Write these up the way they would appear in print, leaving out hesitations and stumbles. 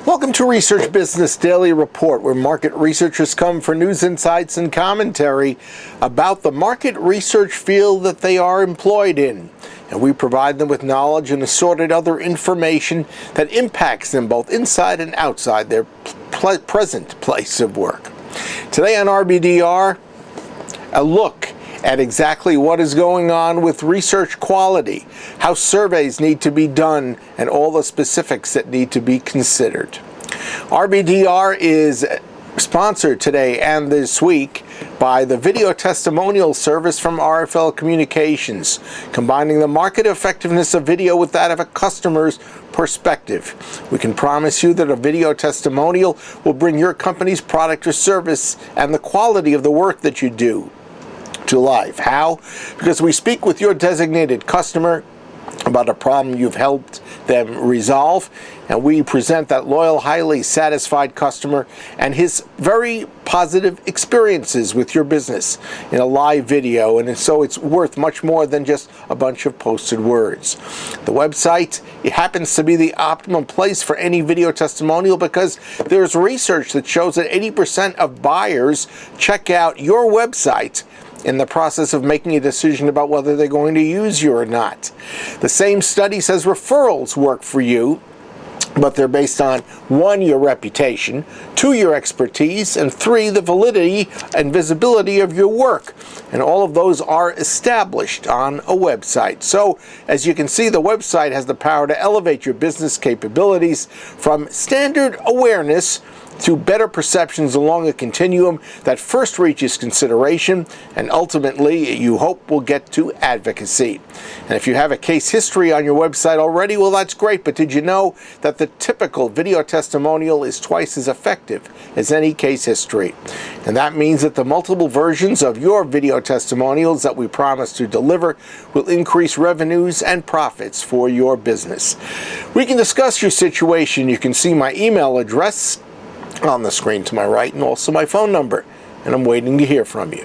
Welcome to Research Business Daily Report, where market researchers come for news, insights, and commentary about the market research field that they are employed in. And we provide them with knowledge and assorted other information that impacts them both inside and outside their present place of work. Today on RBDR, a look at exactly what is going on with research quality, how surveys need to be done, and all the specifics that need to be considered. RBDR is sponsored today and this week by the video testimonial service from RFL Communications, combining the market effectiveness of video with that of a customer's perspective. We can promise you that a video testimonial will bring your company's product or service and the quality of the work that you do to life. How? Because we speak with your designated customer about a problem you've helped them resolve, and we present that loyal, highly satisfied customer and his very positive experiences with your business in a live video, and so it's worth much more than just a bunch of posted words. The website, it happens to be the optimum place for any video testimonial because there's research that shows that 80% of buyers check out your website in the process of making a decision about whether they're going to use you or not. The same study says referrals work for you, but they're based on 1, your reputation, 2, your expertise, and 3, the validity and visibility of your work. And all of those are established on a website. So, as you can see, the website has the power to elevate your business capabilities from standard awareness to better perceptions along a continuum that first reaches consideration and ultimately, you hope, will get to advocacy. And if you have a case history on your website already, well, that's great, but did you know that the typical video testimonial is twice as effective as any case history? And that means that the multiple versions of your video testimonials that we promise to deliver will increase revenues and profits for your business. We can discuss your situation. You can see my email address on the screen to my right, and also my phone number, and I'm waiting to hear from you.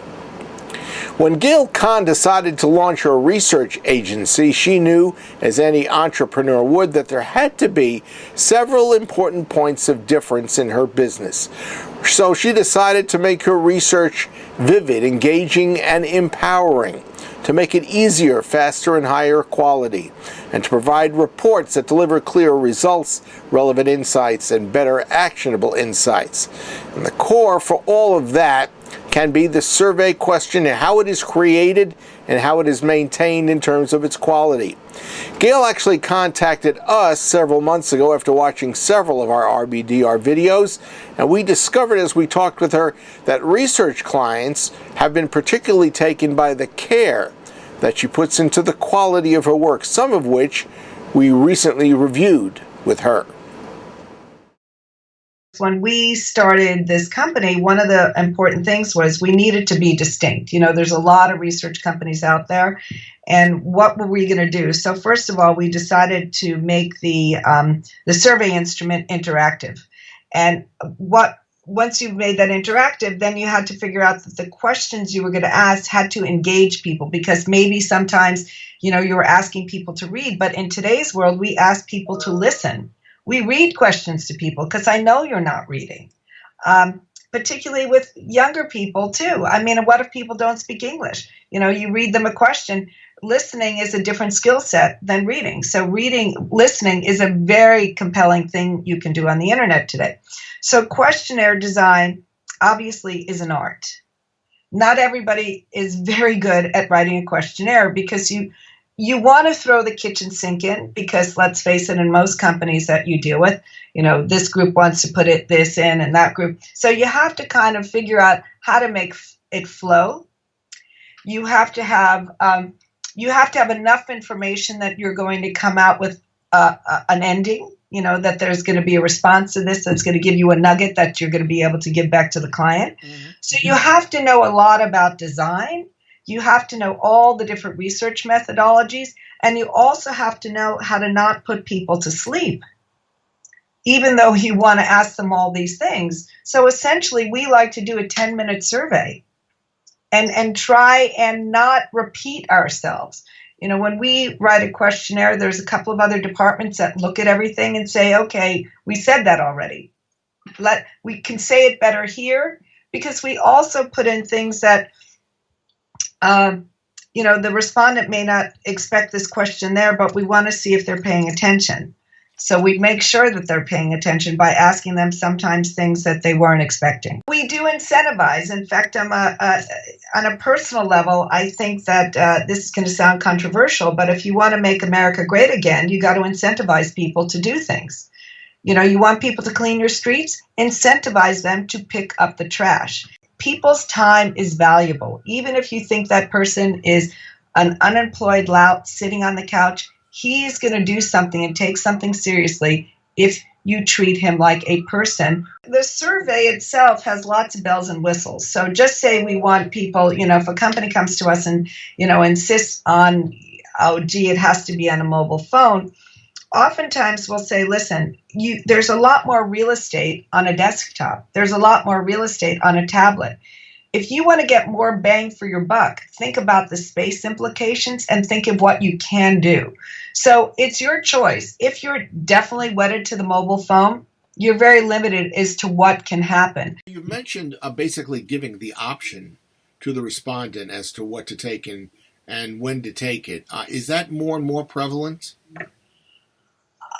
When Gail Conn decided to launch her research agency, she knew, as any entrepreneur would, that there had to be several important points of difference in her business. So she decided to make her research vivid, engaging, and empowering, to make it easier, faster, and higher quality, and to provide reports that deliver clear results, relevant insights, and better actionable insights. And the core for all of that can be the survey questionnaire, how it is created and how it is maintained in terms of its quality. Gail actually contacted us several months ago after watching several of our RBDR videos, and we discovered as we talked with her that research clients have been particularly taken by the care that she puts into the quality of her work, some of which we recently reviewed with her. When we started this company, one of the important things was we needed to be distinct. You know, there's a lot of research companies out there, and what were we going to do? So first of all, we decided to make the survey instrument interactive. And once you've made that interactive, then you had to figure out that the questions you were going to ask had to engage people, because maybe sometimes, you know, you were asking people to read, but in today's world, we ask people to listen. We read questions to people because I know you're not reading, particularly with younger people too. I mean, what if people don't speak English? You know, you read them a question. Listening is a different skill set than reading. So listening is a very compelling thing you can do on the internet today. So questionnaire design obviously is an art. Not everybody is very good at writing a questionnaire because you want to throw the kitchen sink in, because let's face it, in most companies that you deal with, you know, this group wants to put this in and that group. So you have to kind of figure out how to make it flow. You have to have enough information that you're going to come out with an ending, you know, that there's going to be a response to this that's going to give you a nugget that you're going to be able to give back to the client. Mm-hmm. So you have to know a lot about design. You have to know all the different research methodologies, and you also have to know how to not put people to sleep, even though you want to ask them all these things. So essentially, we like to do a 10-minute survey and try and not repeat ourselves. When we write a questionnaire, there's a couple of other departments that look at everything and say, okay, we said that already. We can say it better here, because we also put in things that, the respondent may not expect this question there, but we want to see if they're paying attention. So we make sure that they're paying attention by asking them sometimes things that they weren't expecting. We do incentivize. In fact, on a personal level, I think that this is going to sound controversial, but if you want to make America great again, you got to incentivize people to do things. You want people to clean your streets, incentivize them to pick up the trash. People's time is valuable. Even if you think that person is an unemployed lout sitting on the couch, he's going to do something and take something seriously if you treat him like a person. The survey itself has lots of bells and whistles. So just say we want people, if a company comes to us and, insists on, oh, gee, it has to be on a mobile phone. Oftentimes we'll say, listen, there's a lot more real estate on a desktop. There's a lot more real estate on a tablet. If you want to get more bang for your buck, think about the space implications and think of what you can do. So it's your choice. If you're definitely wedded to the mobile phone, you're very limited as to what can happen. You mentioned basically giving the option to the respondent as to what to take and when to take it. Is that more and more prevalent?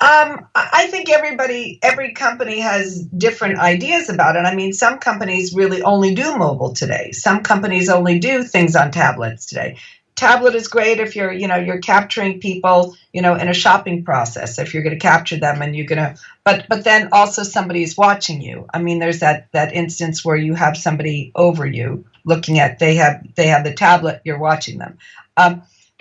I think every company has different ideas about it. I mean, some companies really only do mobile today. Some companies only do things on tablets today. Tablet is great if you're capturing people, in a shopping process. If you're going to capture them and you're going to, but then also somebody's watching you. I mean, there's that instance where you have somebody over you looking at, they have the tablet, you're watching them.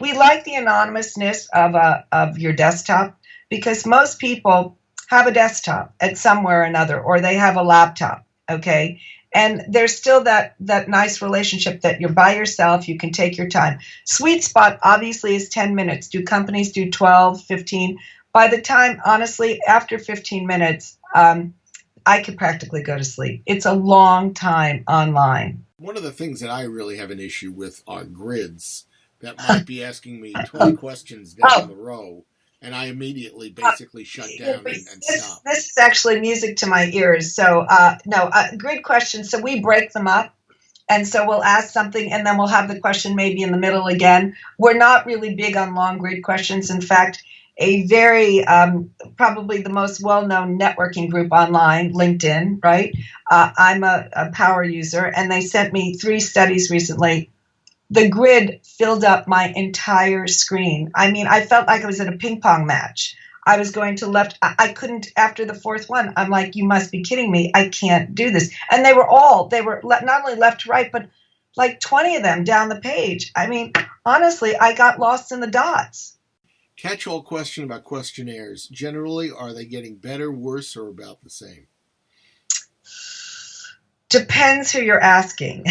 We like the anonymousness of your desktop, because most people have a desktop at somewhere or another, or they have a laptop, okay? And there's still that nice relationship that you're by yourself, you can take your time. Sweet spot, obviously, is 10 minutes. Do companies do 12, 15? By the time, honestly, after 15 minutes, I could practically go to sleep. It's a long time online. One of the things that I really have an issue with are grids that might be asking me 20 questions down the row, and I immediately basically shut down and stop. This is actually music to my ears. So, grid questions. So we break them up. And so we'll ask something, and then we'll have the question maybe in the middle again. We're not really big on long grid questions. In fact, a very, probably the most well-known networking group online, LinkedIn, right? I'm a power user, and they sent me 3 studies recently. The grid filled up my entire screen. I mean, I felt like I was at a ping pong match. I was going to left. I couldn't, after the 4th one, I'm like, you must be kidding me. I can't do this. And they were not only left to right, but like 20 of them down the page. I mean, honestly, I got lost in the dots. Catch-all question about questionnaires. Generally, are they getting better, worse, or about the same? Depends who you're asking.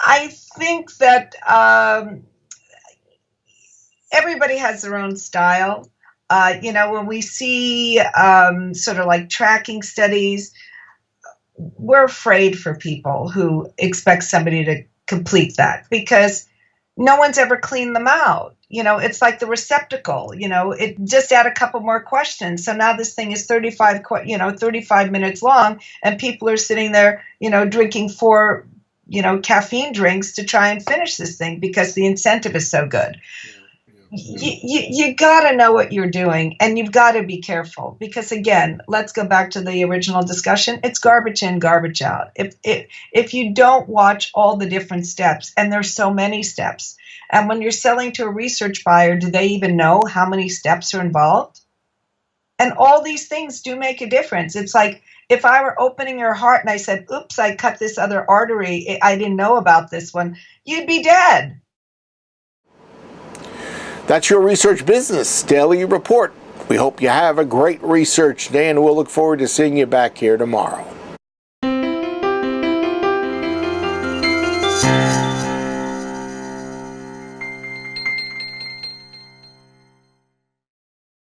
I think that everybody has their own style. When we see sort of like tracking studies, we're afraid for people who expect somebody to complete that, because no one's ever cleaned them out. It's like the receptacle, it just add a couple more questions. So now this thing is 35 minutes long, and people are sitting there, drinking 4 caffeine drinks to try and finish this thing because the incentive is so good. You got to know what you're doing, and you've got to be careful, because again, let's go back to the original discussion. It's garbage in, garbage out. If you don't watch all the different steps, and there's so many steps, and when you're selling to a research buyer, do they even know how many steps are involved? And all these things do make a difference. It's like, if I were opening your heart and I said, oops, I cut this other artery, I didn't know about this one, you'd be dead. That's your Research Business Daily Report. We hope you have a great research day, and we'll look forward to seeing you back here tomorrow.